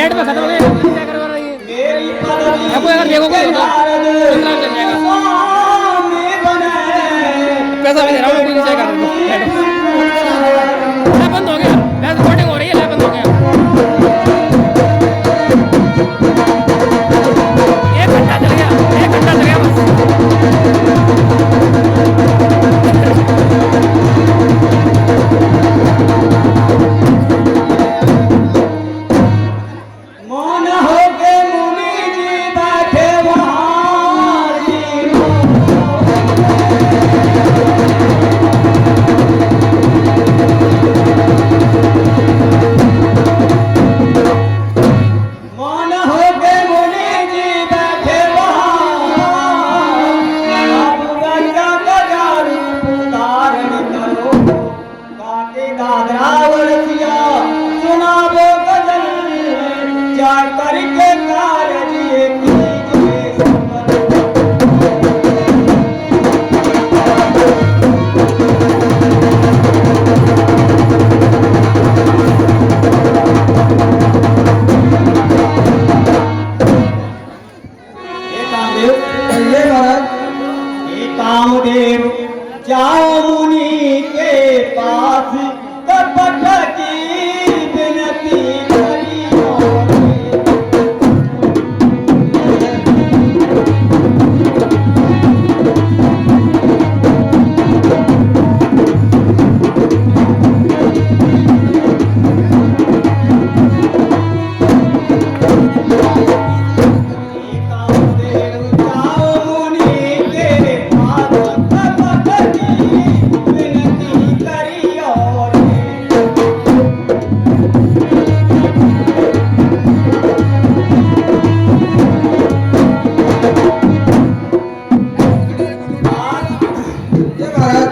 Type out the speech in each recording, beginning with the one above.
Minute में खत्म हो गया। क्या करवा रही है आपको अगर देखोगे तो 15 चल जाएगा। पैसा भी दे रहा हूँ कोई नहीं कर दो। बंद हो गया रिकॉर्डिंग हो रही है। बंद हो गया 1 घंटा चल गया 1 घंटा चल गया मौन हो के मुनि जी बैठे वहाँ जी मौन हो के मुनि जी बैठे वहाँ आप गंगा का रूप धारण करो काके दादरा वरसिया सुनावो गजल जा करके कारज ये कीजिए सफल। हे कामदेव जाओ मुनि के पास कपट की विनती करियो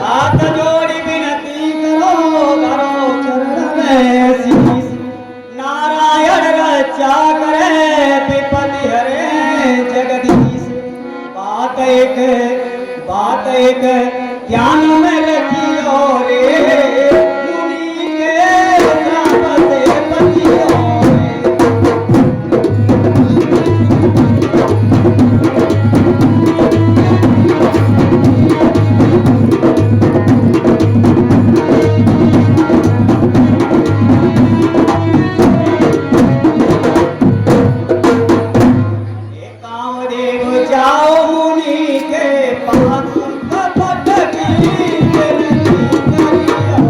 हाथ जोड़ी विनती करो धरो चरण में शीश नारायण रक्षा करे विपत्ति हरे जगदीश। बात एक ध्यान में रखियो रे मुनि के श्राप से बचियो रे। कामदेव जाओ मुनि के पास कपट की विनती करियो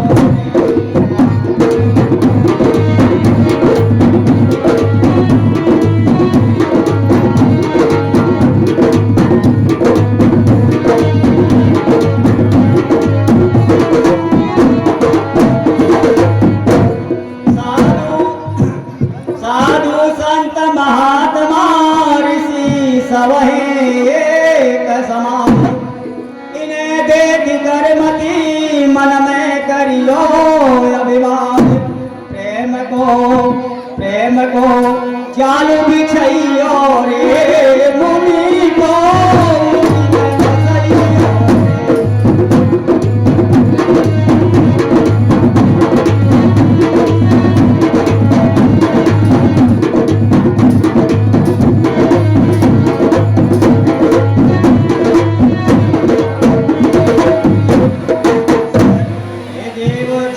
साधु संत महात्मा ऋषि सबहि एक समान इन्हें देख कर मति मन में करियो अभिमान। प्रेम को जाल बिछइयो रे मुनि को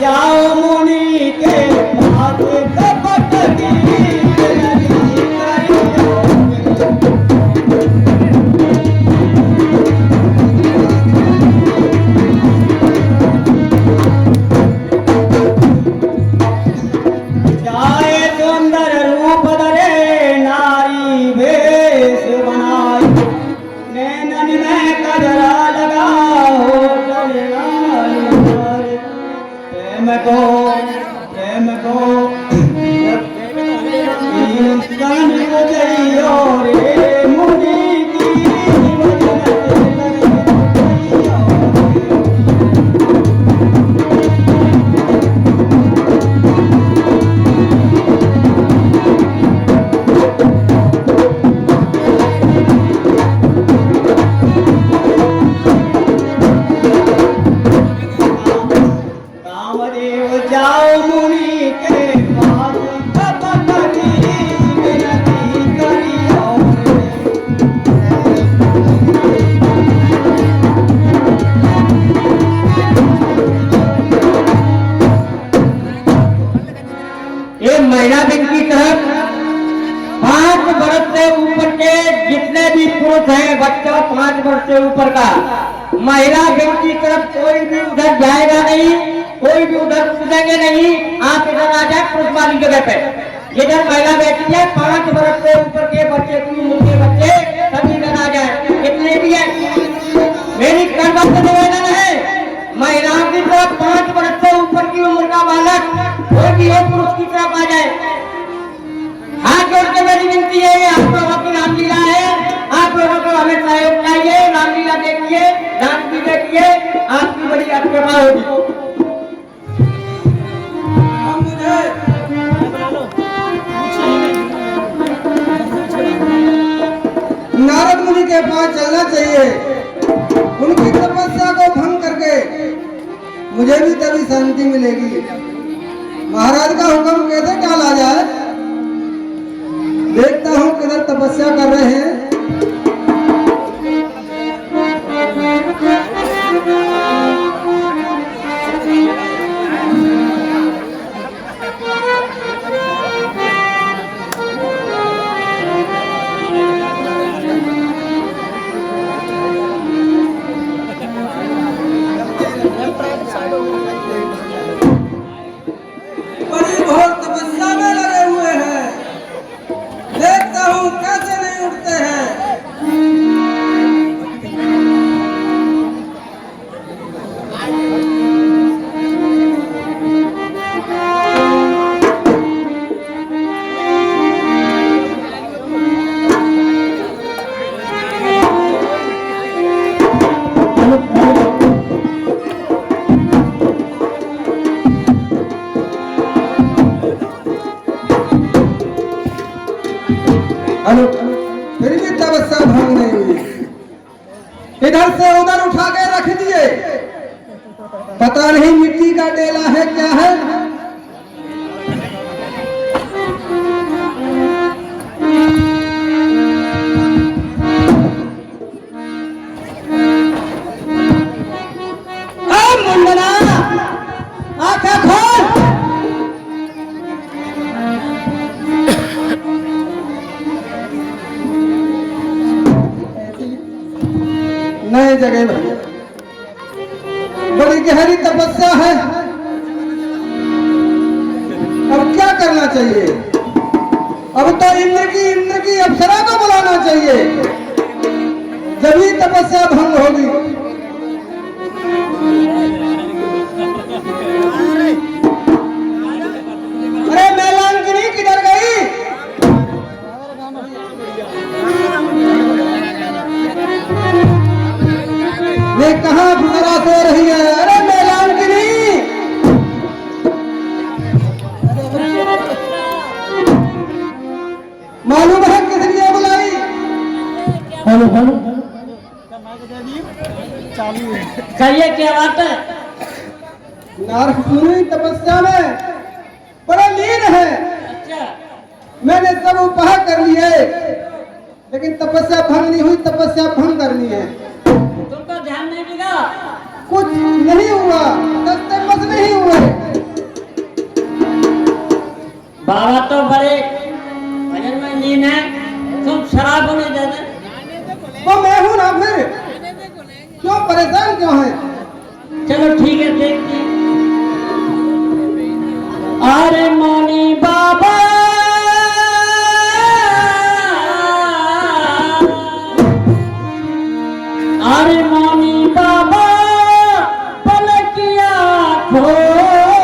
जाओ मुनि के पास कपट की विनती करियो जाए सुंदर रूप धरे नारी भेष बनाई नैनन में कजरा लगाओ प्रेम को ईश्वन को जइयो रे मुनि की वचन कामदेव जाओ मुनि के पास कपट की महिला बैंक की तरफ 5 वर्ष से ऊपर के जितने भी पुरुष हैं, बच्चा 5 वर्ष से ऊपर का, महिला बैंक की तरफ कोई भी उधर जाएगा नहीं, कोई भी उधर कूदेंगे नहीं। आप इधर आ जाए पुरुष वाली जगह पे, इधर महिला बैठी है। 5 वर्ष से ऊपर के बच्चे, उम्र के बच्चे सभी इधर आ जाए, कितने भी है। मेरी कर्म से निवेदन है, महिलाओं की तरफ 5 वर्ष से ऊपर की उम्र का बालक कोई भी हो पुरुष की तरफ आ जाए। हाथ जोड़ के मेरी विनती है, आप लोगों की रामलीला है, आप लोगों को हमें सहयोग चाहिए। रामलीला देखिए, डांस भी देखिए, आपकी बड़ी कृपा होगी। नारद मुनि के पास चलना चाहिए, उनकी तपस्या को भंग करके मुझे भी तभी शांति मिलेगी। महाराज का हुक्म कैसे टाला जाए? देखता हूँ किधर तपस्या कर रहे हैं। बड़ी घोर तपस्या में लगे हुए हैं, देखता हूँ कैसे नहीं उठते हैं। फिर भी तपस्या भंग नहीं हुई। इधर से उधर उठा के रख दिए, पता नहीं मिट्टी का डेला है क्या है। मुंडना आंखें खोल। नए जगह भैया, बड़ी गहरी तपस्या है। अब क्या करना चाहिए? अब तो इंद्र की अप्सरा को बुलाना चाहिए, जब ही तपस्या भंग होगी। अरे मैलांकिनी किधर गई? ये कहाँ अप्सरा सो रही है? अरे मैलांकिनी, मालूम है किस लिए बुलाई? हेलो हेलो कहिए क्या बात है? नारद पूरी तपस्या में बड़ा लीन है। मैंने सब उपाय कर लिए, लेकिन तपस्या भंग नहीं हुई। तपस्या भंग करनी है। तुमको ध्यान नहीं दिया? कुछ नहीं हुआ, दस्ते मस नहीं हुए। बाबा तो बड़े भजन में लीन है, तुम शराब होने देते। तो मैं हूं ना, फिर क्यों परेशान क्यों है? चलो ठीक है, देखते हैं। अरे मौनी बाबा, अरे मौनी बाबा, पलकिया खोल।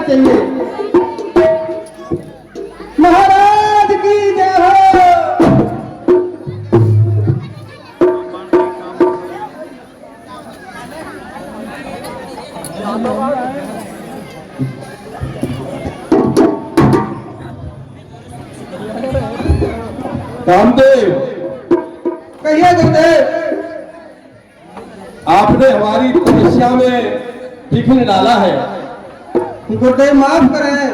चाहिए। महाराज की जय हो। कामदेव, कहिए गुरुदेव। आपने हमारी तपस्या में विघ्न डाला है। गुरुदेव माफ करें,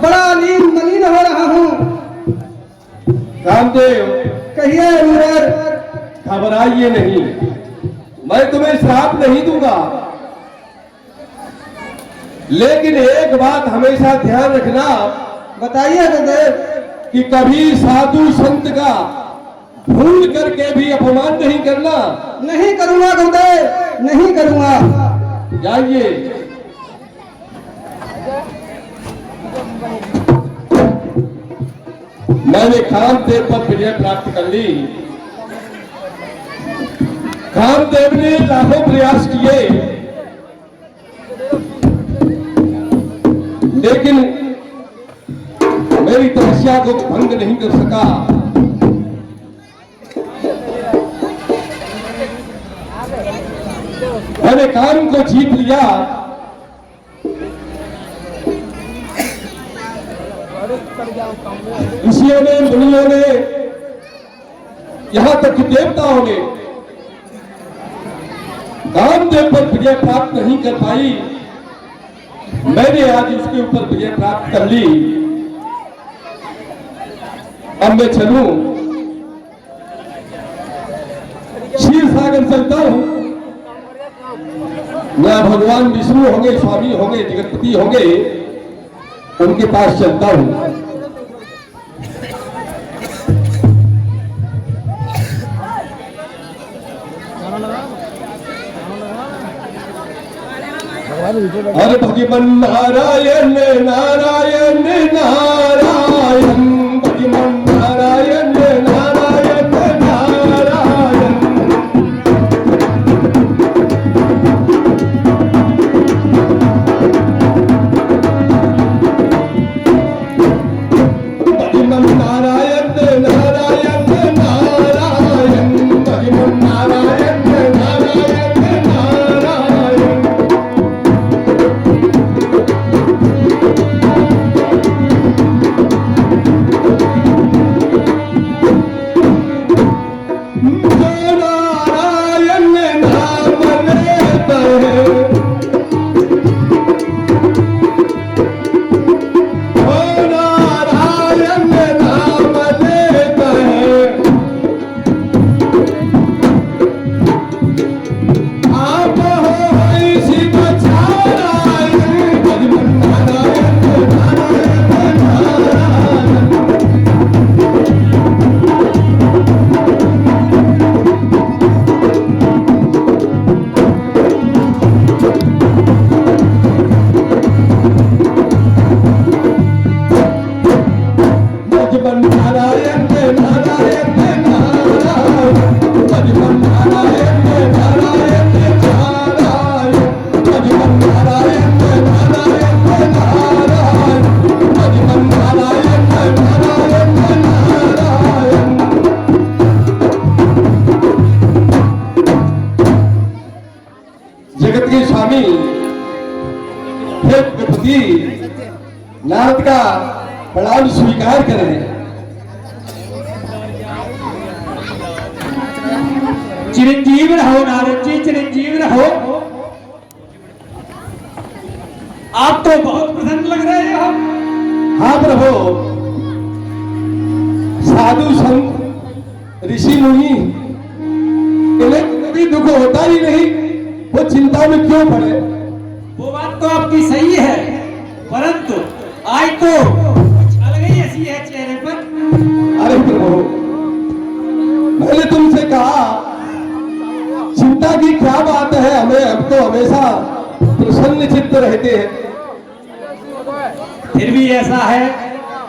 बड़ा मलिन हो रहा हूँ। कामदेव, कहिए मुरार। घबराइए नहीं, मैं तुम्हें श्राप नहीं दूंगा, लेकिन एक बात हमेशा ध्यान रखना बताइए गुरुदेव। कि कभी साधु संत का भूल करके भी अपमान नहीं करना। नहीं करूंगा गुरुदेव, नहीं करूंगा। जाइए। मैंने कामदेव पर विजय प्राप्त कर ली। कामदेव ने लाखों प्रयास किए, लेकिन मेरी तपस्या को भंग नहीं कर सका। मैंने काम को जीत लिया। ऋषियों ने, मुनियों ने, यहां तक कि देवताओं ने कामदेव पर विजय प्राप्त नहीं कर पाई। मैंने आज उसके ऊपर विजय प्राप्त कर ली। अब मैं चलूं, क्षीर सागर चलता हूं। मैं भगवान विष्णु होंगे, स्वामी होंगे, जगतपति होंगे, उनके पास चलता हूं। अरे भगवान नारायण नारायण नारायण, भगवान नारायण नारायण नारायण। भगवान नारायण नारायण नारायण, भगवान नारायण नारायण नारायण। जगत के स्वामी हे गणपति नारद का प्रणाम स्वीकार करें। चिरंजीव रहो नारद जी, चिरंजीव रहो। आप तो बहुत प्रसन्न लग रहे हो। हाँ प्रभु, साधु संत ऋषि मुनि इन्हें कभी दुख होता ही नहीं, वो चिंता में क्यों पड़े। वो बात तो आपकी सही है, परंतु आज तो कुछ अलग ही हंसी है चेहरे पर। अरे प्रभु, मैंने तुमसे कहा चिंता की क्या बात है, हम तो हमेशा प्रसन्न चित्त रहते हैं। फिर भी ऐसा है,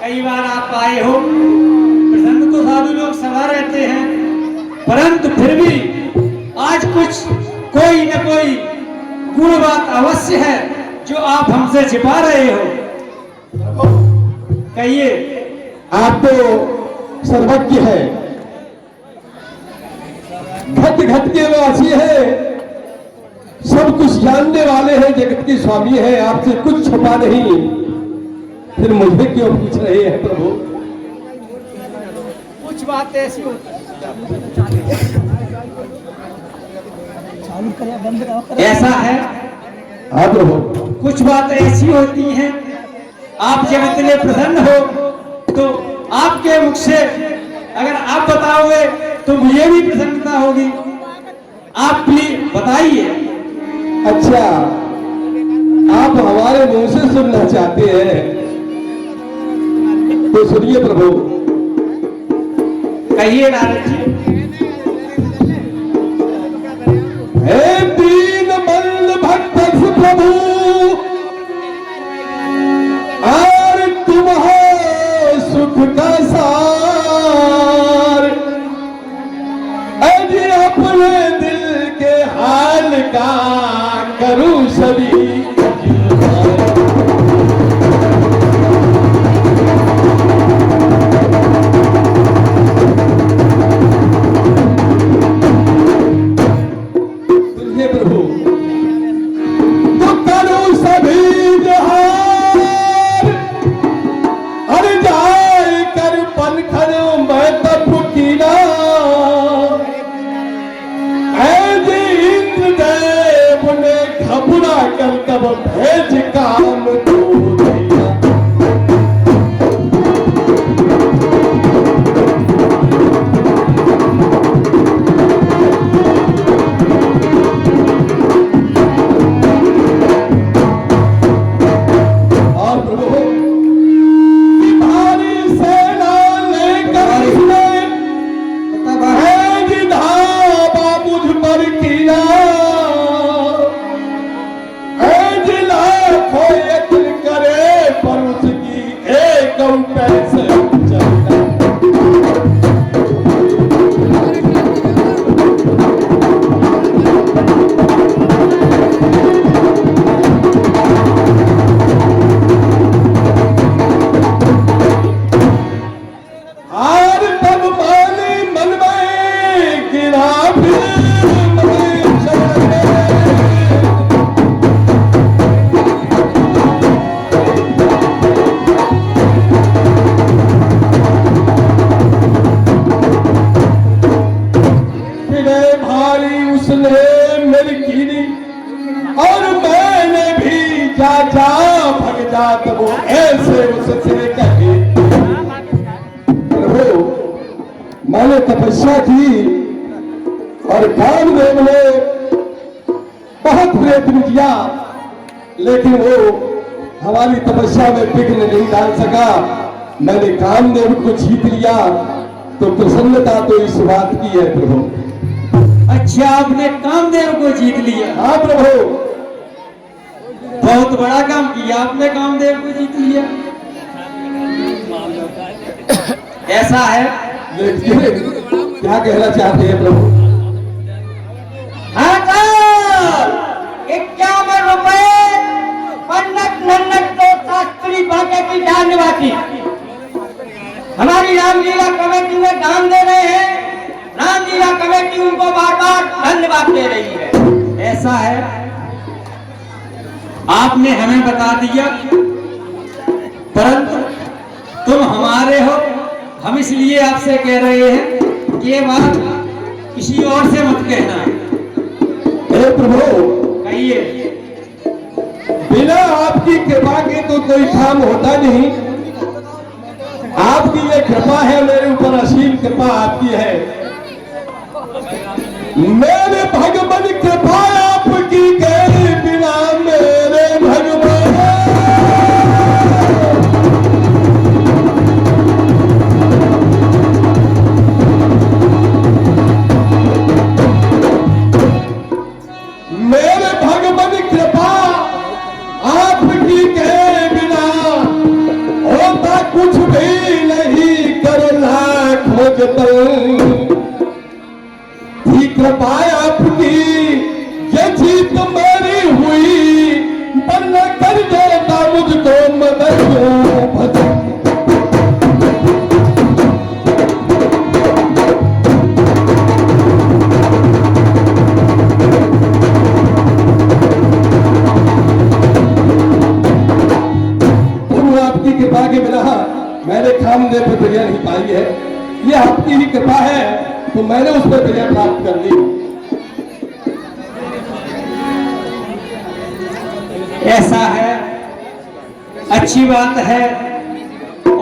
कई बार आप आए हो, प्रसन्न तो साधु लोग सदा रहते हैं, परंतु फिर भी आज कुछ कोई न कोई गुण बात अवश्य है जो आप हमसे छिपा रहे हो? कहिए। आप तो सर्वज्ञ है, घट घट के वासी है, सब कुछ जानने वाले हैं, जगत के स्वामी है, आपसे कुछ छुपा नहीं, फिर मुझे क्यों पूछ रहे हैं प्रभु? कुछ बात ऐसी होती ऐसा है, हाँ प्रभु। कुछ बात ऐसी होती हैं, आप जब इतने प्रसन्न हो तो आपके मुख से अगर आप बताओगे तो मुझे भी प्रसन्नता होगी। आप प्लीज बताइए। अच्छा, आप हमारे मुंह से सुनना चाहते हैं तो सुनिए प्रभु। कहिए नारद जी। हे दीन बंद भक्त प्रभु, और तुम हो सुख का सार, अज अपने दिल के हाल का करूं सभी प्रभु, तो करो सभी जहान, हर जाए कर पनखर मैं तब कीना, ऐसे इंद्रदेव ने घबरा कर तब भेज काम को दिया। तो वो ऐसे उससे कहे, प्रभु मैंने तपस्या की और कामदेव ने बहुत प्रयत्न किया, लेकिन वो हमारी तपस्या में विघ्न नहीं डाल सका। मैंने कामदेव को जीत लिया, तो प्रसन्नता तो इस बात की है प्रभु। अच्छा, आपने कामदेव को जीत लिया? हाँ प्रभु, बहुत बड़ा काम किया आपने, कामदेव को जीत लिया। ऐसा है, देखिए क्या कहना चाहते हैं प्रभु। हाँ सर, 51 रुपए पन्नत नन्नत तो शास्त्री भाषा की जानवासी हमारी रामलीला कमेटी में दान दे रहे हैं। रामलीला कमेटी उनको बार बार धन्यवाद दे रही है। ऐसा है, आपने हमें बता दिया, परंतु तुम हमारे हो, हम इसलिए आपसे कह रहे हैं कि ये बात किसी और से मत कहना। हे प्रभु, कहिए। बिना आपकी कृपा के तो कोई काम होता नहीं। आपकी ये कृपा है मेरे ऊपर, असीम कृपा आपकी है। मेरे भगवान कृपा आपकी के बिना मेरे भगवान, मेरे भगवान कृपा आपकी के बिना होता कुछ भी नहीं, करना खोजता थी कृपा आपकी, ये जीत मेरी हुई बल्ला कृपा है तो मैंने उस पर विजय प्राप्त कर ली। ऐसा है, अच्छी बात है।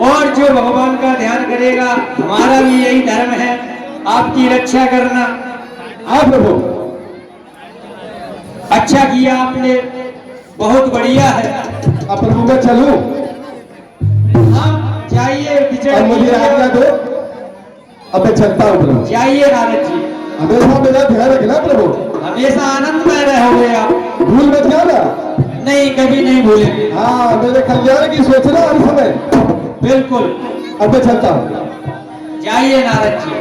और जो भगवान का ध्यान करेगा, हमारा भी यही धर्म है आपकी रक्षा करना। हाँ प्रभु, अच्छा किया आपने, बहुत बढ़िया है। अब प्रभु मैं चलूं? हाँ जाइए, और मुझे आज्ञा दो, अब मैं चलता हूँ प्रभु। जाइए नारद जी, हमेशा मेरा ध्यान रखना प्रभु। हमेशा आनंद में रहोगे आप, भूल मत जाना। नहीं कभी नहीं भूलेंगे। हाँ, मेरे कल्याण की सोचना हर समय। बिल्कुल, अब मैं चलता हूँ। जाइए नारद जी।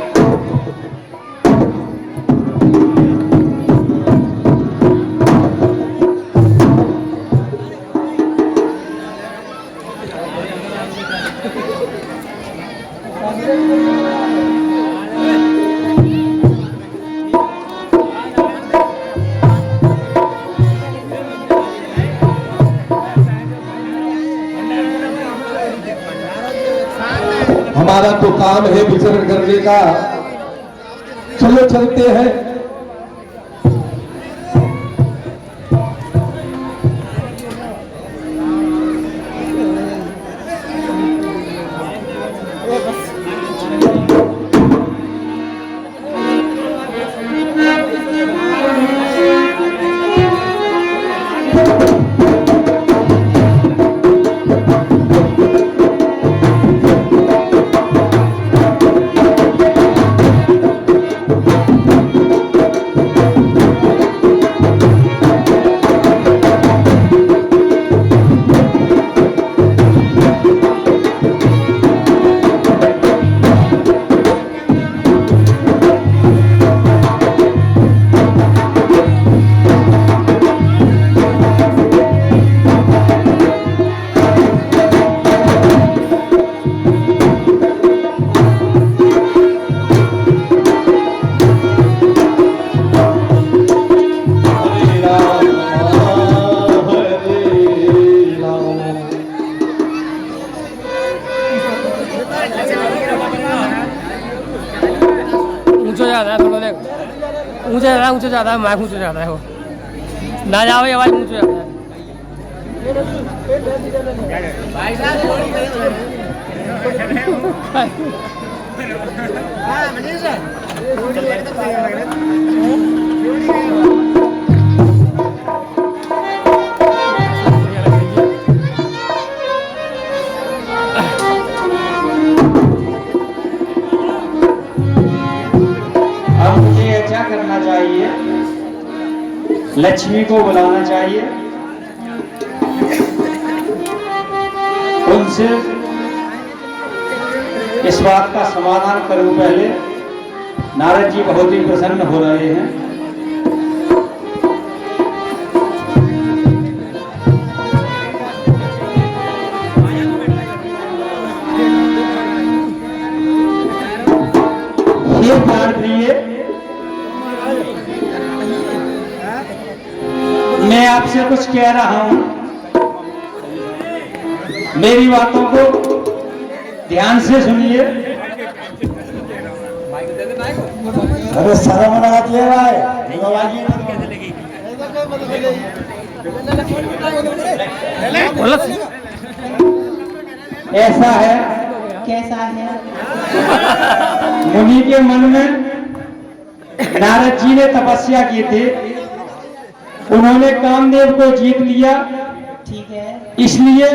हमारा तो काम है विचरण करने का, चलो चलते हैं। ऊंचा जाता है, माइक ऊंचा जाता है, वो ना जाओ, आवाज ऊंचा जाता है। अब मुझे अच्छा करना चाहिए, लक्ष्मी को बुलाना चाहिए, उनसे इस बात का समाधान करूं। पहले नारद जी बहुत ही प्रसन्न हो रहे हैं। ये प्राण प्रिय, मैं आपसे कुछ कह रहा हूं, मेरी बातों को ध्यान से सुनिए। अरे शर्मनाथ ले रहा है। ऐसा है, कैसा है? मुनि के मन में नारद जी ने तपस्या की थी, उन्होंने कामदेव को जीत लिया। ठीक है। इसलिए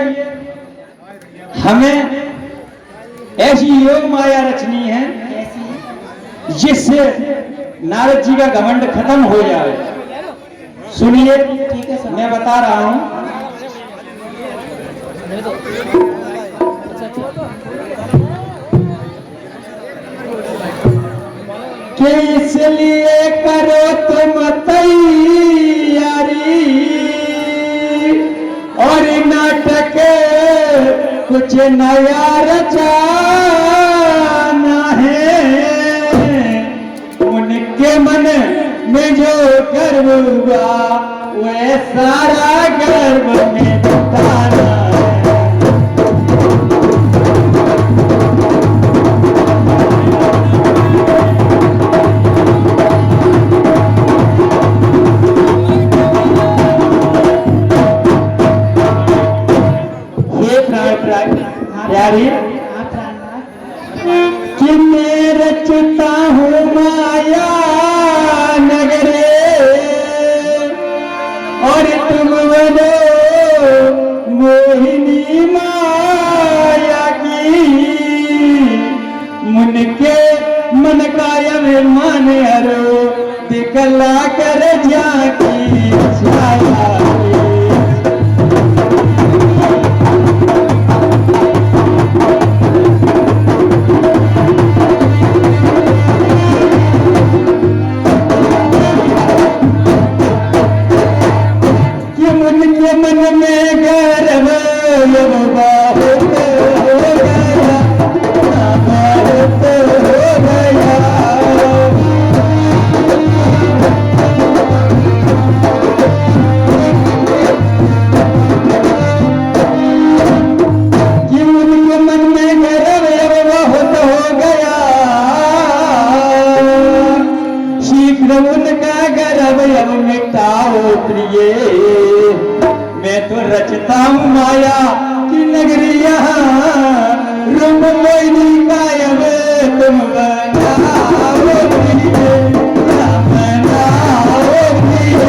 हमें ऐसी योग माया रचनी है कैसी? जिससे नारद जी का घमंड खत्म हो जाए। सुनिए, ठीक है सर। मैं बता रहा हूं। कि इसलिए करो तुम तैयारी, और नाटक कुछ नया रचाना है। उनके मन में जो गर्व हुआ वह सारा गर्व में बताना है। तुम बनो मोहिनी माया की, मन के मन कायम मन हरो दिखला कर जाकी छाया मन में गर्व बहुत हो गया, बहुत हो गया। कि उनके मन में गर्व बहुत हो गया, शीघ्र उनका गर्व अब मिटाओ प्रिय, मैं तो रचता हूँ माया की नगरी यहाँ, रूप मोहिनी कायम तुम बनाओ प्रिय, बनाओ प्रिय।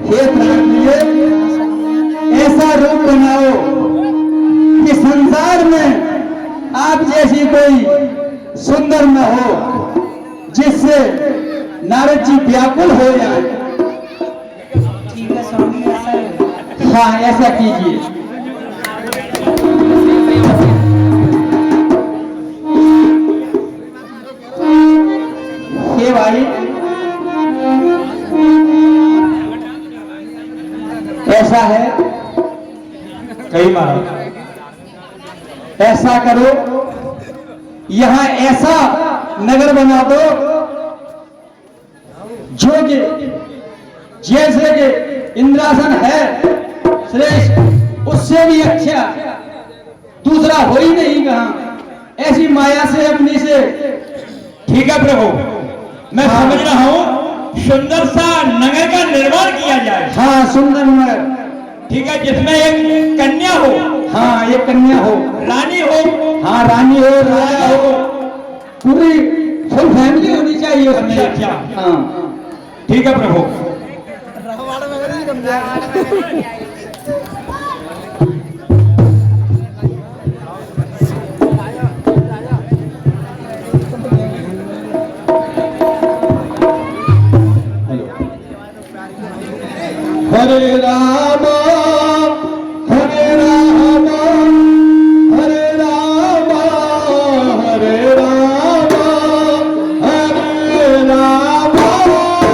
हे प्रिय, ऐसा रूप बनाओ कि संसार में आप जैसी कोई सुंदर न हो जिससे नारद जी व्याकुल हो जाए। ठीक है स्वामी, ऐसा है। हाँ ऐसा कीजिए। हे भाई, ऐसा है कई बार ऐसा करो, यहां ऐसा नगर बना दो जो कि जैसे कि इंद्रासन है श्रेष्ठ, उससे भी अच्छा दूसरा हो ही नहीं कहां। ऐसी माया से अपनी से। ठीक है प्रभु, मैं समझ रहा हूँ, सुंदर सा नगर का निर्माण किया जाए। हाँ सुंदर नगर, ठीक है, जिसमें एक कन्या हो। हाँ एक कन्या हो, रानी हो। हाँ रानी हो, राजा हो, पूरी फुल फैमिली होनी चाहिए उसमें। अच्छा। हाँ ठीक है प्रभु। हरे राम हरे राम हरे राम हरे राम हरे राम हरे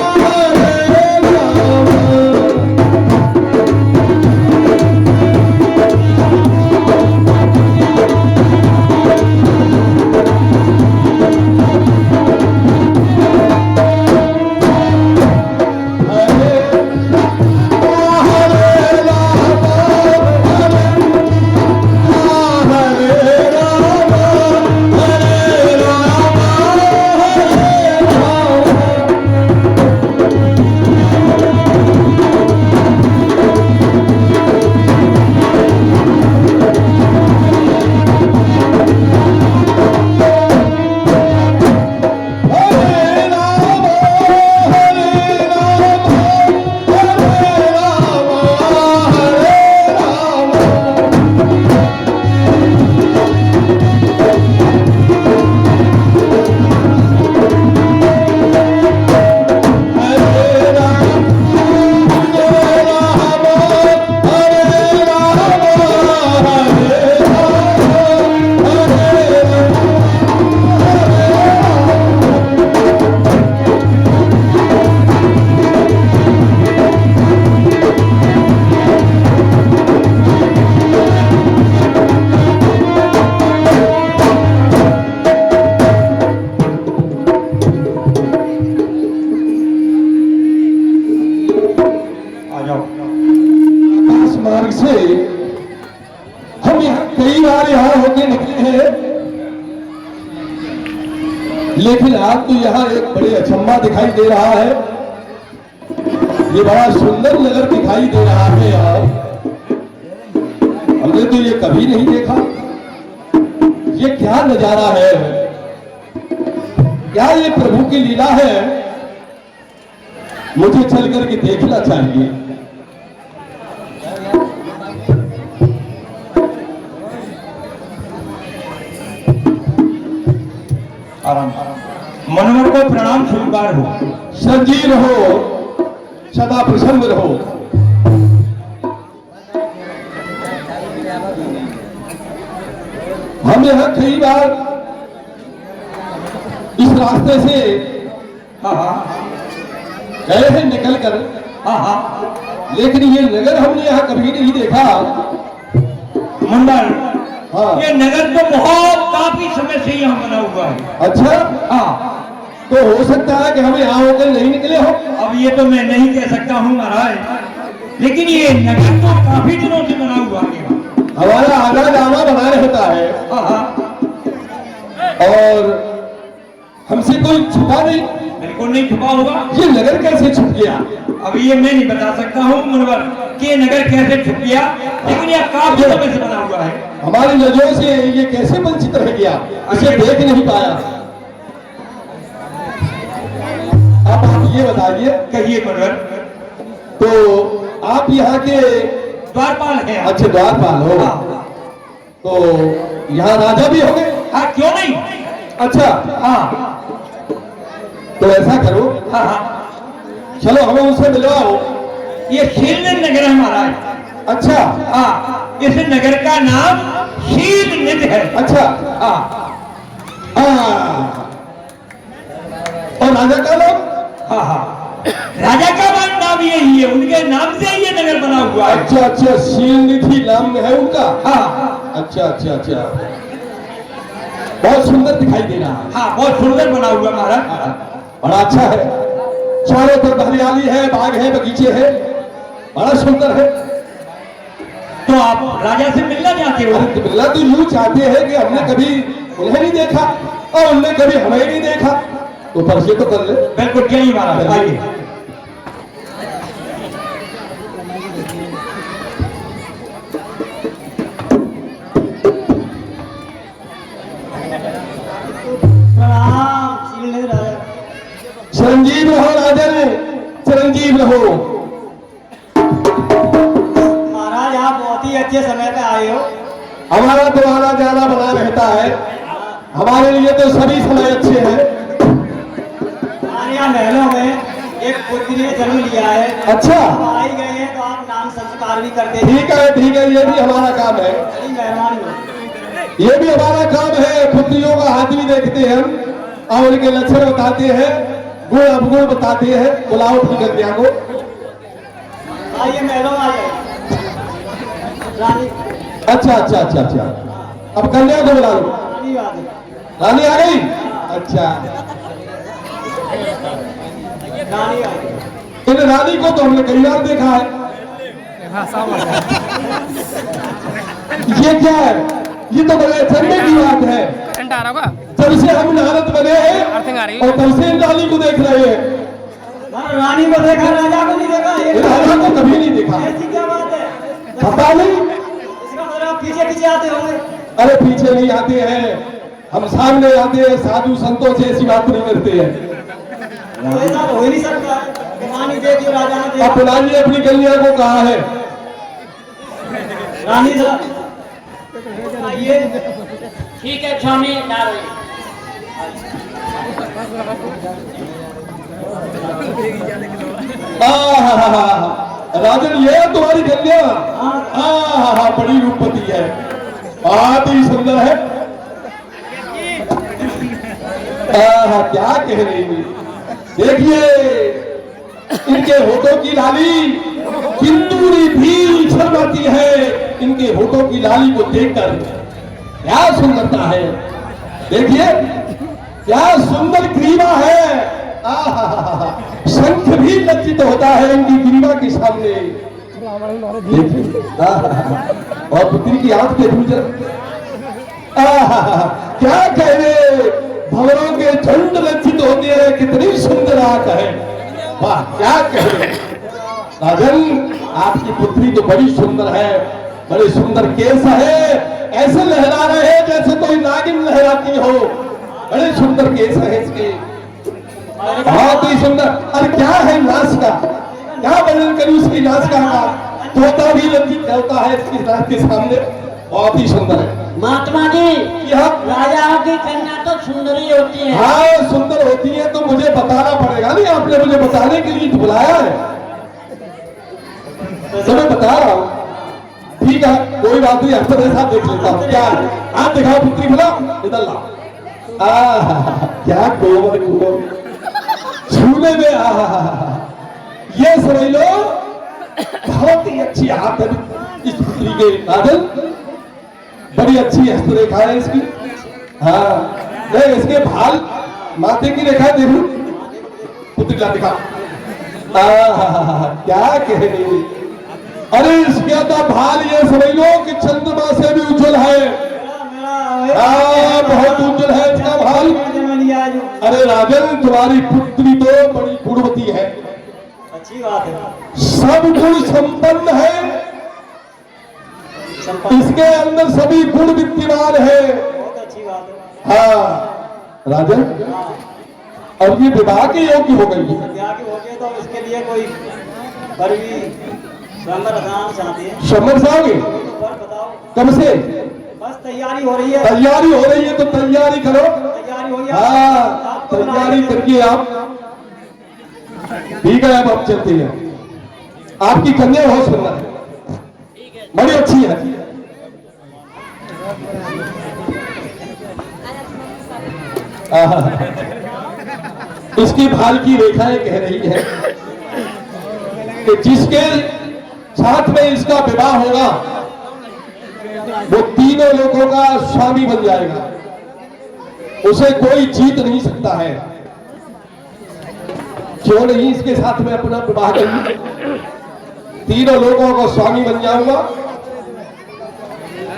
लेकिन आज तो यहाँ एक बड़े अचंभा दिखाई दे रहा है। ये बड़ा सुंदर नगर दिखाई दे रहा है यार, हमने तो ये कभी नहीं देखा। ये क्या नजारा है, क्या ये प्रभु की लीला है, मुझे चल करके देखना चाहिए। आराम मनोहर को प्रणाम स्वीकार हो। संजीव रहो, सदा प्रसन्न रहो। हम यहाँ कई बार इस रास्ते से गए हैं निकल कर, लेकिन ये नगर हमने यहाँ कभी नहीं देखा। मंडल, हाँ। ये नगर तो बहुत काफी समय से यहाँ बना हुआ है। अच्छा, हाँ, तो हो सकता है कि हम यहाँ होकर नहीं निकले हो। अब ये तो मैं नहीं कह सकता हूँ महाराज, लेकिन ये नगर तो काफी दिनों से बना हुआ है। हमारा आना जाना बना रहता है, और हमसे कोई छुपा नहीं। बिल्कुल नहीं छुपा होगा। ये नगर कैसे छुप गया? अब ये मैं नहीं बता सकता हूँ मनोहर कि नगर कैसे छुप गया, लेकिन यह काफी समय से बना हुआ है। हमारी नजरों से ये कैसे वंचित रह गया, इसे देख नहीं पाया। अब आप ये बताइए, कहिए मनोहर। तो आप यहाँ के द्वारपाल है। अच्छे द्वारपाल हो, तो यहाँ राजा भी हो गए? हाँ, क्यों नहीं। अच्छा, हाँ तो ऐसा करो, चलो हमें उनसे मिलवाओ। ये शीलनिध नगर है महाराज। अच्छा, हाँ, इस नगर का नाम शीलनिध है। अच्छा, हाँ और राजा का नाम? हाँ हाँ, राजा का नाम यही है, उनके नाम से ये नगर बना हुआ है। अच्छा अच्छा, शीलनिधि नाम है उनका। हाँ अच्छा अच्छा अच्छा, बहुत सुंदर दिखाई दे रहा है। हाँ, बहुत सुंदर बना हुआ महाराज। बड़ा अच्छा है, चारों तरफ हरियाली है, बाग है, बगीचे हैं, बड़ा सुंदर है। तो आप राजा से मिलना चाहते हो? अरे मिलना तो यूं चाहते हैं कि हमने कभी उन्हें नहीं देखा और उन्होंने कभी हमें नहीं देखा, तो परिचय तो कर ले। बिल्कुल, चलिए महाराज, आइए। चिरंजीव रहो राजन, चिरंजीव रहो। महाराज आप बहुत ही अच्छे समय पे आए हो। हमारा तो आना जाना बना रहता है, हमारे लिए तो सभी समय अच्छे हैं। हमारे यहाँ महलों में एक पुत्री ने जन्म लिया है। अच्छा, आप आ ही गए हैं तो आप नाम संस्कार भी करते हैं। ठीक है ठीक है, ये भी हमारा काम है, बड़ी मेहरबानी हो। ये भी हमारा काम है। पुत्रियों का हाथ भी देखते हैं हम, और उनके लक्षण बताते हैं, गुण अवगुण बताते हैं। बुलाओ अपनी कन्या को। आइए महलों में आ जाए रानी। अच्छा अच्छा अच्छा अच्छा, अब कन्या को बुला लो। रानी बात है। रानी आ गई? अच्छा, रानी आ गई। इन रानी को तो हमने कई बार देखा है। ये क्या है? ये तो बड़े अचंभे की बात है। जब से हम नारद बने हैं और तब से इन रानी को देख रहे हैं। रानी को देखा, राजा को नहीं देखा। इन राजा को कभी नहीं देखा। ऐसी क्या बात है? पता नहीं, इसका मतलब आप पीछे पीछे आते होंगे। अरे पीछे नहीं आते हैं, हम सामने आते हैं। साधु संतों से ऐसी बात नहीं करते हैं। तो ऐसा तो हो ही नहीं सकता। रानी देखी, राजा ने देखा। अब बुलाइए अपनी कन्या को। कहाँ है रानी जरा आइए। ठीक है स्वामी, ना रही। राजन, ये तुम्हारी कन्या? बड़ी रूपवती है, बहुत ही सुंदर है। क्या कह रही है? देखिए इनके होठों की लाली किंतूरी भी शर्माती है। इनके होठों की लाली को देखकर क्या सुंदरता है। देखिए क्या सुंदर ग्रीवा है। शंख भी लज्जित होता है इनकी ग्रीवा के सामने। देखिए और पुत्री की आंख देखूं जरा। क्या कह रहे, भंवरों के झुंड लज्जित होते हैं। कितनी सुंदर आंख है, वाह क्या कह रहे। राजन, आपकी पुत्री तो बड़ी सुंदर है, बड़े सुंदर केस है, ऐसे लहरा रहे हैं जैसे कोई नागिन जाती हो। बड़े सुंदर केस है इसके, बहुत ही सुंदर। और क्या है नाच का, क्या वर्णन करूं उसकी नाच का। तोता भी लज्जित होता है इसकी नाच के सामने, बहुत ही सुंदर है। महात्मा जी, यहाँ राजाओं की कन्या तो सुंदरी होती है। हाँ सुंदर होती है, तो मुझे बताना पड़ेगा। नहीं आपने मुझे बताने के लिए बुलाया है, तो मैं बता रहा हूँ। ठीक है कोई बात नहीं, अक्सर ऐसा देख लेता हूँ। क्या आप दिखाओ पुत्री बोला, इधर ला। क्या कोमल कोमल छूने में, ये समझ लो बहुत ही अच्छी हाथ है इस पुत्री के। राजन बड़ी अच्छी हस्तरेखा है इसकी। हाँ नहीं इसके भाल माथे की रेखा देखो, पुत्री ला दिखा। क्या कहने, अरे इसके तो भाल ये समझ लो कि चंद्रमा से भी उज्जवल है। बहुत उज्जवल है इसका भाल। अरे राजन तुम्हारी पुत्री तो बड़ी गुणवती है, अच्छी बात है, सब गुण संपन्न है, इसके अंदर सभी गुण विद्यमान है। बहुत अच्छी बात है। हाँ राजन अब ये विवाह के योग्य हो गई है। ब्याह की हो गई तो इसके लिए कोई वर भी स्वयंवर रखना चाहती है। समझ जाओगे तो वर बताओ। कब से बस तैयारी हो रही है। तैयारी हो रही है, तो तैयारी करो। तैयारी हो गई। हाँ तैयारी करके आप, ठीक है अब आप चलते हैं। आपकी कन्या बहुत सुंदर है, बड़ी अच्छी है। इसकी भाल की रेखाएं कह रही है कि जिसके साथ में इसका विवाह होगा वो तीनों लोगों का स्वामी बन जाएगा, उसे कोई जीत नहीं सकता है। क्यों नहीं इसके साथ में अपना विवाह करूंगा, तीनों लोगों को स्वामी बन जाऊंगा,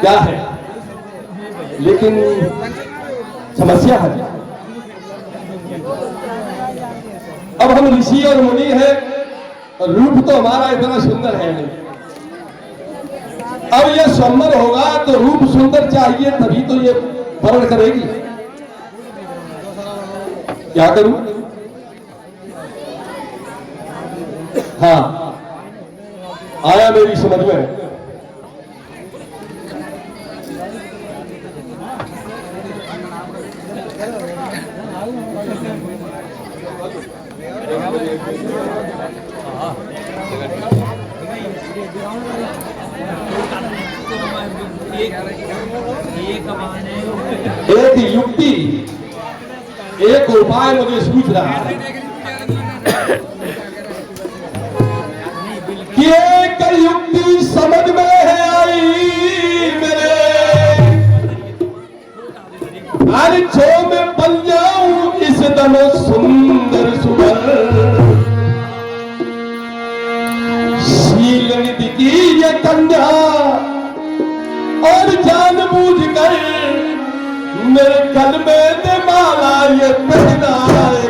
क्या है। लेकिन समस्या है, अब हम ऋषि और मुनि हैं, रूप तो हमारा इतना सुंदर है नहीं। अब ये स्वयंवर होगा तो रूप सुंदर चाहिए, तभी तो ये वर्ण करेगी। क्या करूं? हाँ आया मेरी समझ में। एक युक्ति, एक उपाय मुझे सूझ रहा है कि एक युक्ति समझ में है आई मेरे, आज जो मैं बन जाऊं इस दम सुंदर सुंदर शील निधि की ये कन्या, और जानबूझकर मेरे गल में दे माला ये पहनाए।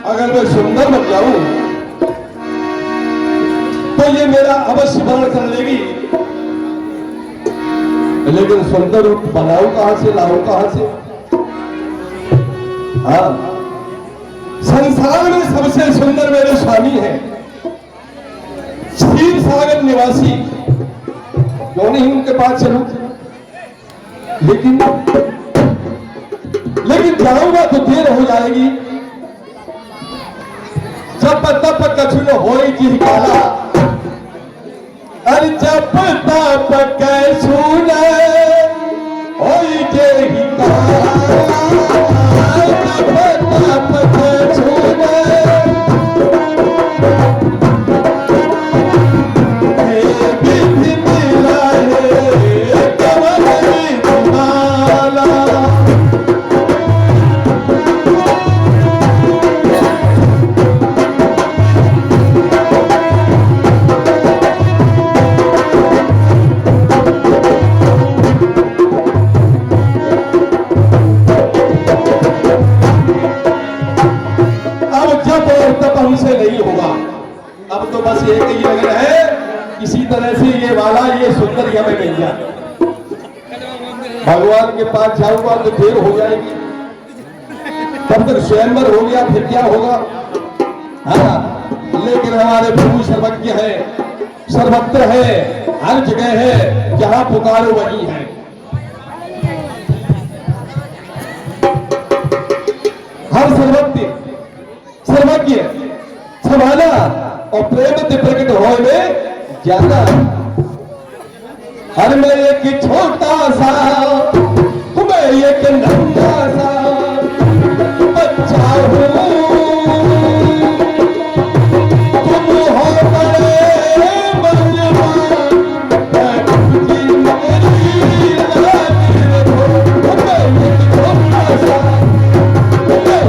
अगर मैं सुंदर बन जाऊं तो ये मेरा अवश्य वर्ण कर लेगी, लेकिन सुंदर रूप बनाऊं कहां से, लाऊं कहां से। हाँ संसार में सबसे सुंदर मेरे स्वामी हैं, क्षीर सागर निवासी, क्यों नहीं उनके पास चलूं। लेकिन जाऊंगा तो देर हो जाएगी, जब तब कछु न होई जी काला, अरे जब तप कैसू न होई जे ही काला, जब तप कैसू न हे विधि मिला है कमल माला। तो बस एक ही लगन है, इसी तरह से ये वाला ये सुंदर हमें मिल जाए। भगवान के पास जाऊंगा तो देर हो जाएगी, तब तक स्वयंवर हो गया, फिर क्या होगा। हाँ, लेकिन हमारे प्रभु सर्वज्ञ है, सर्वत्र है, हर जगह है, जहां पुकारो वही है। हर सर्वज्ञ सर्वज्ञ समाना और प्रेम से प्रकट हो में ज्यादा। हर मैं एक छोटा सा, मैं एक नन्हा सा बच्चा हूँ, तुम हो बड़े बलवान, जी मेरी लाज रखो। मैं एक छोटा सा, मैं एक छोटा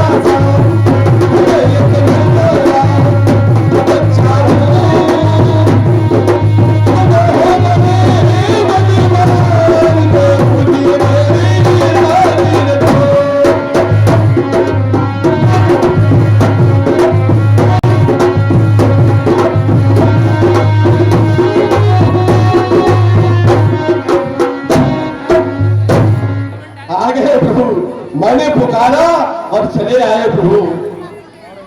सा, मैं एक नन्हा सा बच्चा हूँ, मैंने पुकारा और चले आए प्रभु,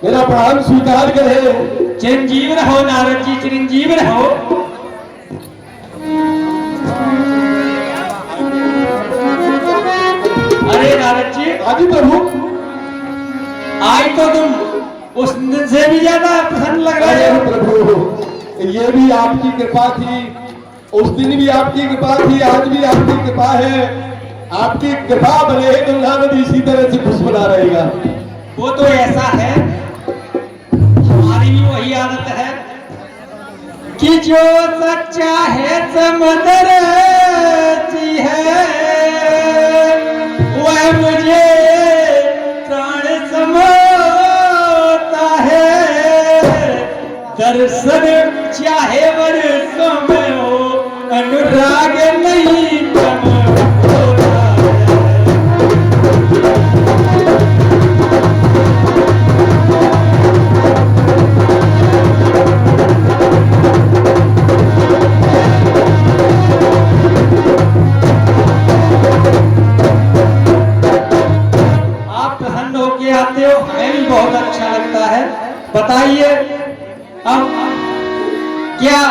मेरा प्रणाम स्वीकार करे। चिरंजीव रहो नारद जी, चिरंजीव रहो। अरे नारद जी, आदि प्रभु आज तो तुम उस दिन से भी ज्यादा प्रसन्न लग रहे अरे हो। प्रभु ये भी आपकी कृपा थी, उस दिन भी आपकी कृपा थी, आज भी आपकी कृपा है। आपकी कृपा बने दुल्हा नदी इसी तरह से खुश बना रहेगा। वो तो ऐसा है, हमारी भी वही आदत है कि जो सच्चा है समंदर जी है, वह मुझे प्राण समझता है। दर्शन चाहे वर्षों में हो, अनुराग नहीं कम होता है। आते हो, हमें भी बहुत अच्छा लगता है। बताइए अब क्या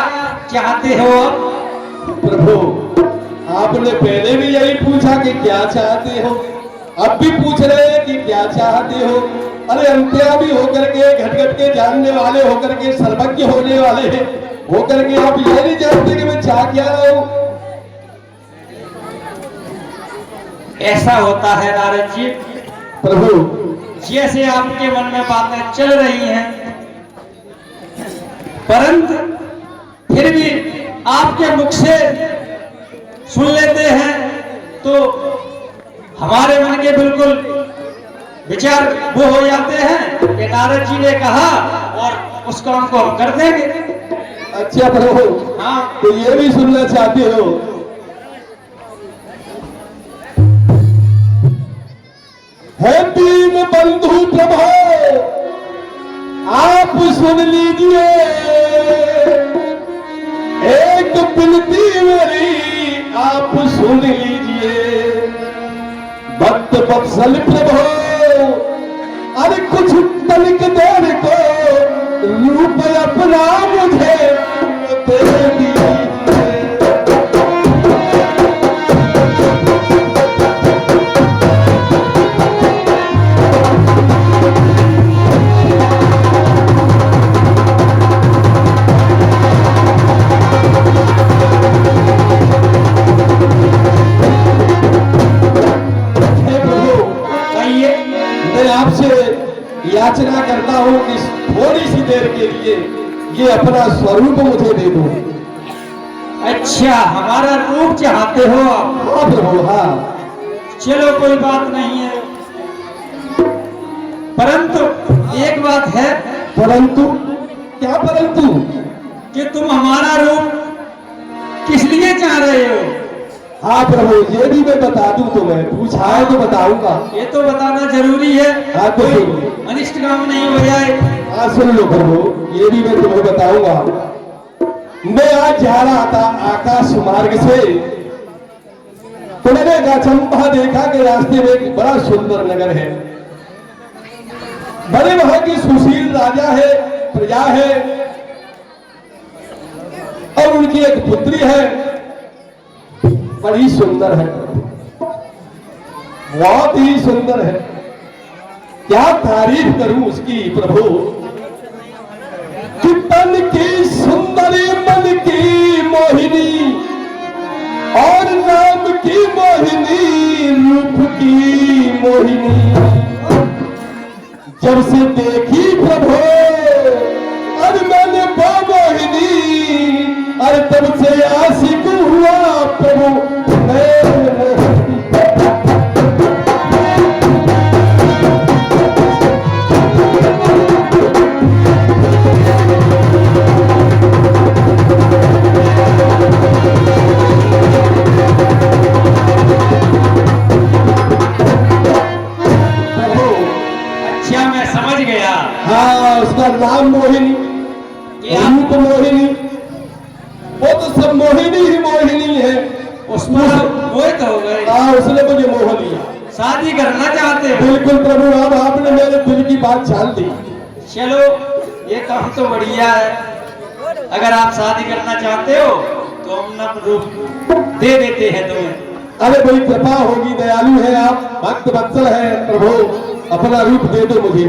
चाहते हो? प्रभु आपने पहले भी यही पूछा कि क्या चाहते हो, अब भी पूछ रहे हैं कि क्या चाहते हो। अरे अंतर्यामी होकर के, घट घट के जानने वाले होकर के, सर्वज्ञ होने वाले होकर के आप ये नहीं जानते कि मैं चाह क्या रहा हूं। ऐसा होता है नारद जी, प्रभु जैसे आपके मन में बातें चल रही हैं, परंतु फिर भी आपके मुख से सुन लेते हैं तो हमारे मन के बिल्कुल विचार वो हो जाते हैं कि नारद जी ने कहा और उस काम को हम कर देंगे। अच्छा प्रभु, हाँ, तो ये भी सुनना चाहते हो? है तीन बंधु प्रभु, आप सुन लीजिए एक विनती मेरी, आप सुन लीजिए। भक्त बत्सल प्रभु, अरे कुछ तनिक देर को रूप अपना मुझे दे दीजिए। याचना करता हूं कि थोड़ी सी देर के लिए ये अपना स्वरूप मुझे दे दो। अच्छा, हमारा रूप चाहते हो आप? हाँ प्रभु, हाँ। चलो कोई बात नहीं है, परंतु एक बात है। परंतु? क्या परंतु? कि तुम हमारा रूप किस लिए चाह रहे हो? हाँ प्रभु, ये भी मैं बता दूं तो मैं पूछा है तो बताऊंगा। ये तो बताना जरूरी है, हाँ तो कोई अनिष्ट काम नहीं हो जाए। हाँ सुन लो प्रभु, ये भी मैं तुम्हें बताऊंगा। मैं आज जा रहा था आकाश मार्ग से, तो मैंने चंपा देखा कि रास्ते में एक बड़ा सुंदर नगर है, बड़े वहां की सुशील राजा है, प्रजा है, और उनकी एक पुत्री है, बड़ी सुंदर है, बहुत ही सुंदर है। क्या तारीफ करूं उसकी प्रभु, कि तन की सुंदरी, मन की मोहिनी, और नाम की मोहिनी, रूप की मोहिनी। जब से देखी प्रभु अरे मैंने वो मोहिनी, अरे तब से आशिक हुआ प्रभु उसका नाम मोहिनी, रूप मोहिनी, वो तो सब मोहिनी ही मोहिनी है। उसमें मोहित हो गए। हाँ, उसने मुझे मोह लिया। शादी करना चाहते हो? बिल्कुल प्रभु, अब आपने मेरे दिल की बात छान दी। चलो, ये काम तो बढ़िया है। अगर आप शादी करना चाहते हो तो हम अपना रूप दे देते हैं तुम्हें। अरे बड़ी कृपा होगी, दयालु है आप, भक्त वत्सल है प्रभु, अपना रूप दे दो मुझे।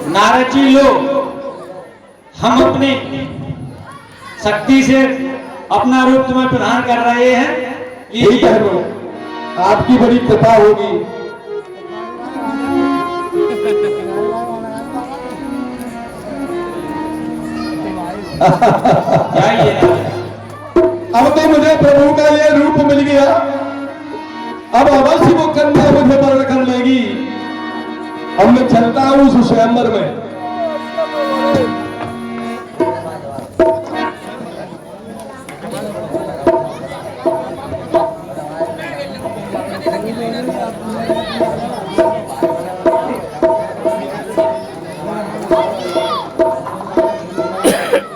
नारद जी लो, हम अपनी शक्ति से अपना रूप तुम्हें प्रदान कर रहे हैं। ठीक है प्रभु, आपकी बड़ी कृपा होगी। अब तो मुझे प्रभु का ये रूप मिल गया, अब अवश्य वो कन्या मुझे वर्ण कर लेगी। अब मैं चलता हूं उस स्वयंवर में।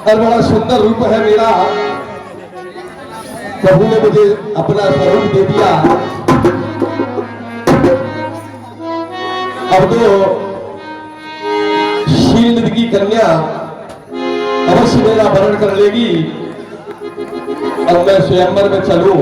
और बड़ा सुंदर रूप है मेरा, प्रभु ने मुझे अपना स्वरूप दे दिया। अब तो शील नदी की कन्या अवश्य मेरा वर्ण कर लेगी और मैं स्वयंवर में चलूं।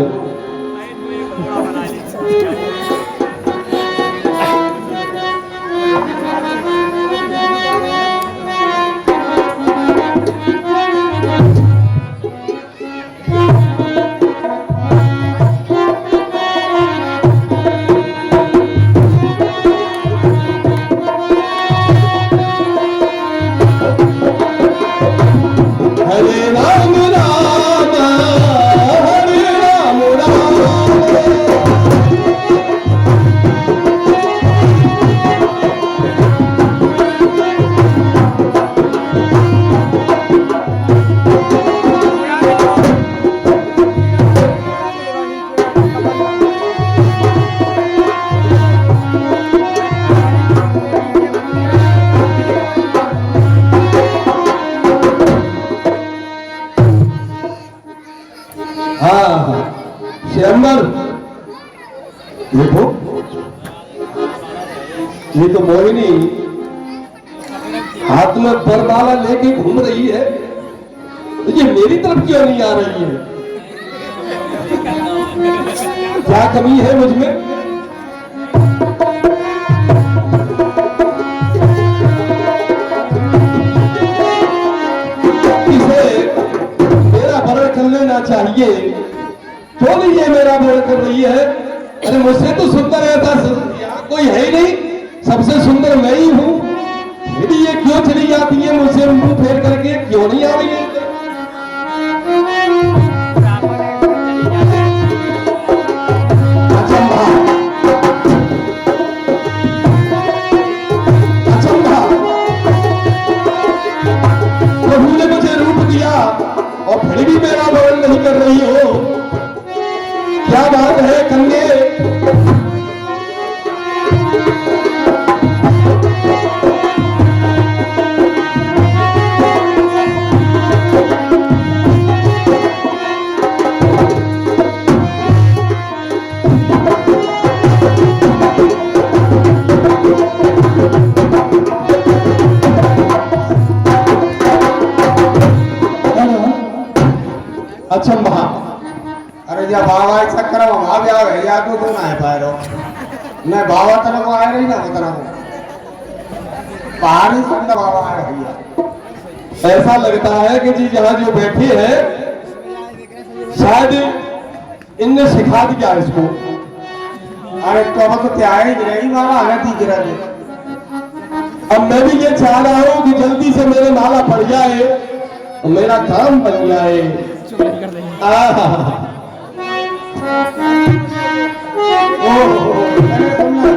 ये तो मोहिनी हाथ में बरमाला लेके घूम रही है, तो ये मेरी तरफ क्यों नहीं आ रही है? क्या कमी है मुझ में? इसे मेरा वर्ण कर लेना चाहिए, क्यों नहीं ये मेरा वर्ण कर रही है? अरे मुझसे तो सुंदर ऐसा कोई है ही नहीं, सबसे सुंदर मैं ही हूं, फिर ये क्यों चली जाती है मुझसे मुंह फेर करके? क्यों नहीं आ रही है? अचंभा, अचंभा, प्रभु ने मुझे रूप दिया और फिर भी मेरा वर्ण नहीं कर रही हो, क्या बात है कन्ये? अचंभा, अरे या बाबा चक्कर में भाव आ गए या तो ना है पायरो मैं बाबा तरह को आ रही ना उतना को पहाड़ी सुंदर बाबा आ रही है। ऐसा लगता है कि जी यहाँ जो बैठे हैं शायद इनने सिखा दिया इसको। अरे तो अब तो क्या है गिरेगी बाबा हमें थी गिरा दे। अब मैं भी ये चाह रहा हूँ कि जल्दी से मेरे माला पड़ जाए और मेरा काम बन जाए। आहा, अरे सुंदर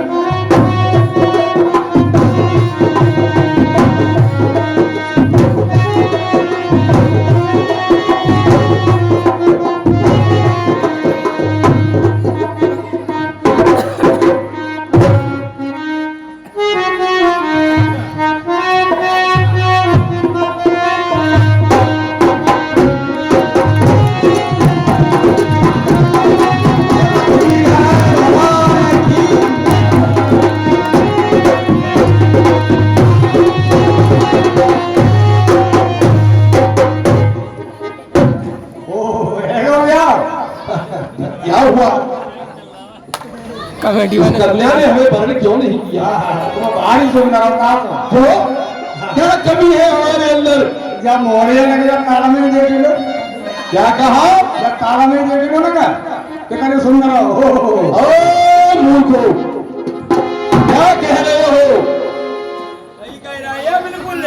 क्या हुआ? कमेटी इस वाले कन्या ने हमें वर्ण क्यों नहीं किया? तुम पहाड़ी सुंदर हो का क्यों? क्या कमी है हमारे अंदर? या मोरिया लगे या ताला में देख लो क्या कहा? या ताला में देख लो ना का कहने सुंदर हो ओ मूर्खो, क्या कह रहे हो?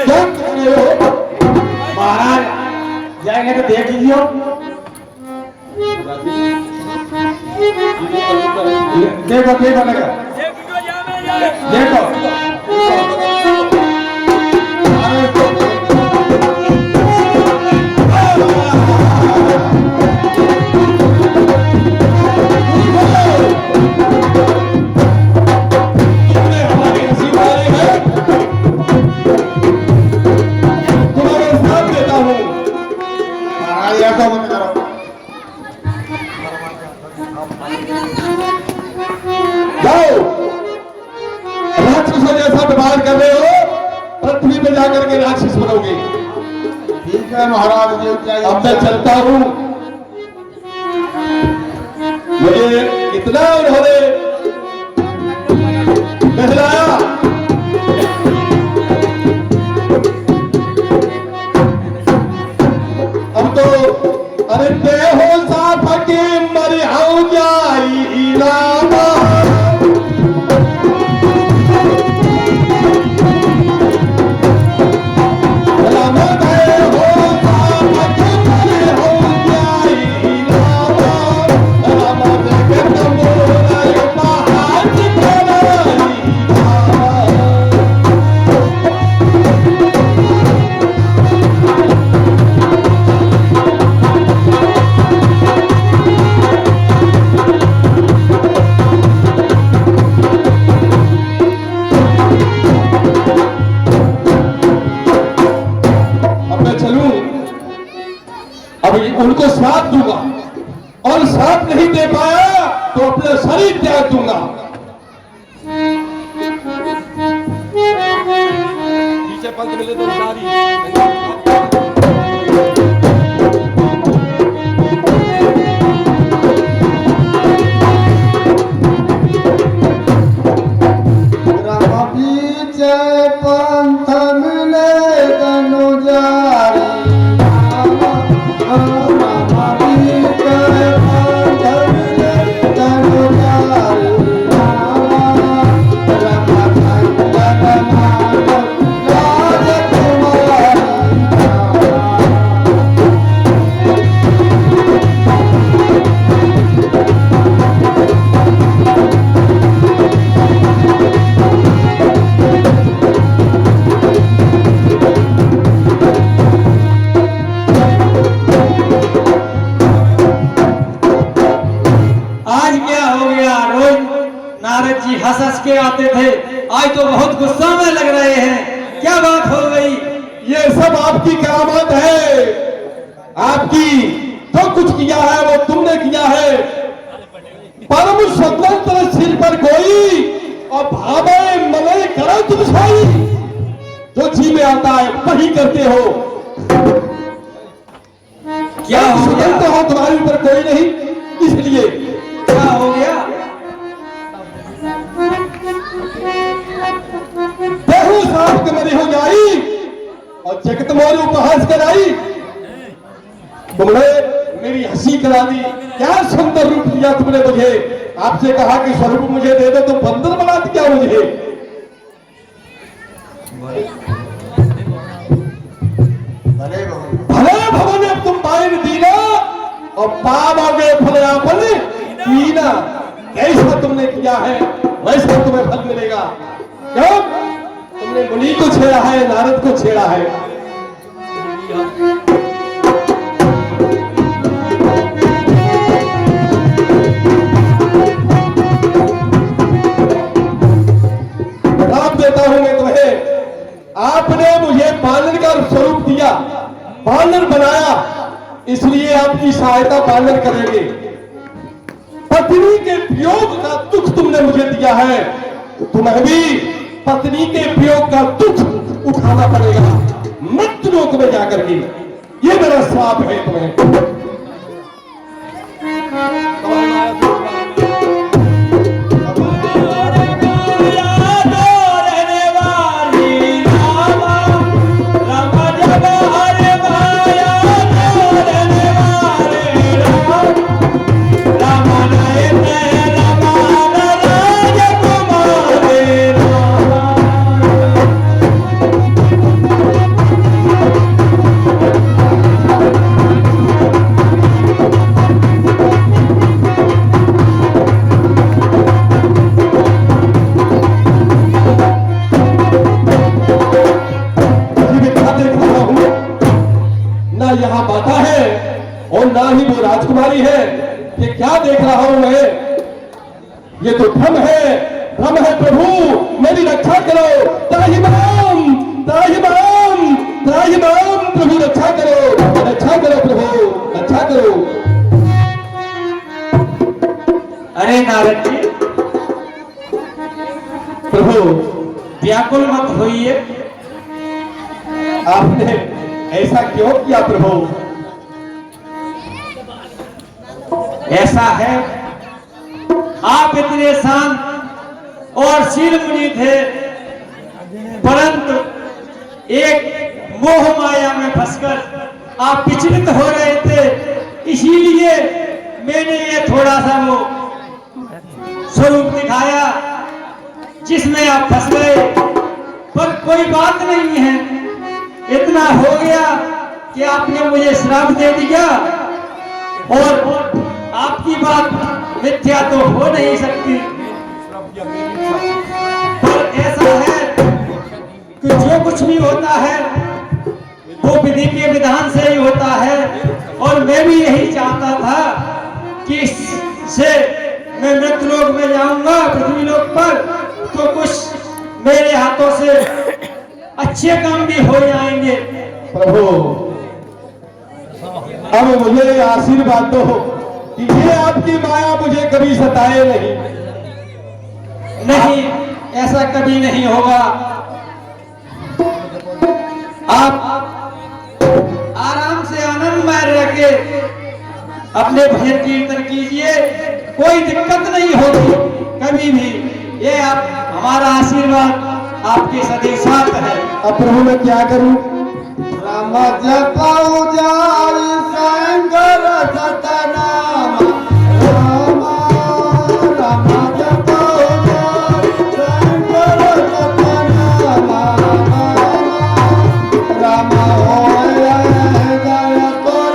क्या कह रहे हो? महाराज जाएंगे तो देख लीजिए देखो देखो लगा देखो तुमने हमारी हंसी उड़ाई है, तुम्हारे साथ देता हूँ। महाराज ऐसा मत करो जाओ, राक्षसों जैसा व्यवहार कर रहे हो, पृथ्वी पे जाकर के राक्षस बनोगे। ठीक है महाराज जी चाहिए अब मैं चलता हूँ। मुझे इतना उन्होंने बहलाया, अब तो अरे बेहो साफ के मर आऊं जाई रामा। रामा बेहो साफ के मर आऊं जाई रामा। रामा देखे तमोरा महाज कराई रामा। अब मैं चलूं, अभी उनको श्राप दूंगा और श्राप नहीं दे पाया तो अपना शरीर त्याग दूंगा। अच्छे पंथ मिले तो सारी पंथ मिले तनु जारी नारद जी हंस हंस के आते थे, आज तो बहुत गुस्सा में लग रहे हैं। क्या बात हो गई? ये सब आपकी करामात है। आपकी जो कुछ किया है वो तुमने किया है। परम स्वतंत्र सिर पर कोई और भावे मलय करो तुम साई। जो जी में आता है वही करते हो। क्या हो गया? स्वतंत्र हो तुम्हारे ऊपर कोई नहीं, इसलिए क्या हो गया? बहु सांप के मरी हो जाई और जगत मोर उपहास कराई। तुमने मेरी हंसी करा दी। क्या सुंदर रूप दिया तुमने मुझे। आपसे कहा कि स्वरूप मुझे दे दो, तो बंदर बना दिया मुझे। भले भवन अब तुम पाए दीना और पाओगे फल आपन दीना। कैसा तुमने किया है वैसा तुम्हें फल मिलेगा। क्यों? तुमने मुनि को छेड़ा है, नारद को छेड़ा है। जवाब देता हूं मैं तुम्हें। आपने मुझे बानर का स्वरूप दिया, बानर बनाया, इसलिए आपकी सहायता बानर करेंगे। पत्नी के वियोग का दुख तुमने मुझे दिया है, तो तुम्हें भी पत्नी के वियोग का दुख उठाना पड़ेगा मृत्यु लोक में जाकर के। ये मेरा श्राप है तुम्हें। यहाँ बाता है और ना ही वो राजकुमारी है। ये क्या देख रहा हूं मैं? ये तो भ्रम है प्रभु, मेरी रक्षा करो। त्राहिमाम त्राहिमाम त्राहिमाम, प्रभु रक्षा करो प्रभु, रक्षा करो। अरे नारद जी, प्रभु व्याकुल मत होइए। आपने ऐसा क्यों किया प्रभु? ऐसा है, आप इतने शांत और शील मुनि थे, परंतु एक मोह माया में फंसकर आप विचलित हो रहे थे। इसीलिए मैंने ये थोड़ा सा वो स्वरूप दिखाया जिसमें आप फंस गए। पर कोई बात नहीं है, इतना हो गया कि आपने मुझे श्राप दे दिया और आपकी बात मिथ्या तो हो नहीं सकती। पर ऐसा है कि जो कुछ भी होता है वो विधि के विधान से ही होता है, और मैं भी यही चाहता था कि इससे मैं मृत्यु लोक में जाऊंगा, पृथ्वी लोक पर, तो कुछ मेरे हाथों से अच्छे काम भी हो जाएंगे। प्रभु अब मुझे आशीर्वाद दो कि ये आपकी माया मुझे कभी सताए नहीं। नहीं, ऐसा कभी नहीं होगा। आप आराम से आनंदमय रह के अपने भजन कीर्तन कीजिए, कोई दिक्कत नहीं होगी कभी भी। ये आप हमारा आशीर्वाद आपके सदैव साथ है। अब प्रभु मैं क्या करूं? राम जपौ जाय शंकर सतनाम, राम राम जपौ जाय शंकर सतनाम, राम होय जय तोर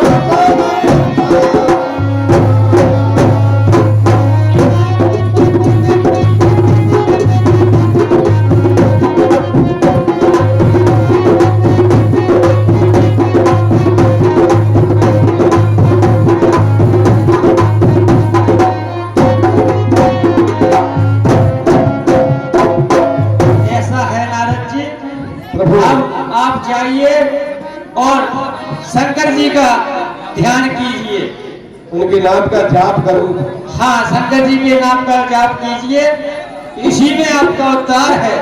ऐसा है नारद जी। प्रभु अब आप जाइए और शंकर जी का ध्यान कीजिए। उनके नाम का जाप करूं। हाँ, शंकर जी के नाम का जाप कीजिए, इसी में आपका उद्धार है,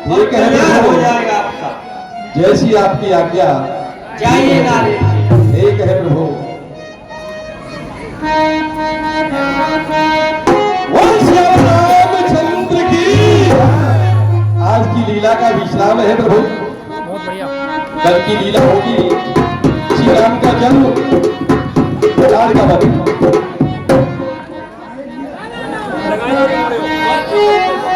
ठीक है कल्याण हो प्रभु। जाएगा आपका। जैसी आपकी आज्ञा। जाइए नारद जी। ठीक है प्रभु। बोल श्री रामचंद्र की। आज की लीला का विश्राम है प्रभु। बहुत बढ़िया। कल की लीला होगी श्री राम का जन्म, लाड़ का वध।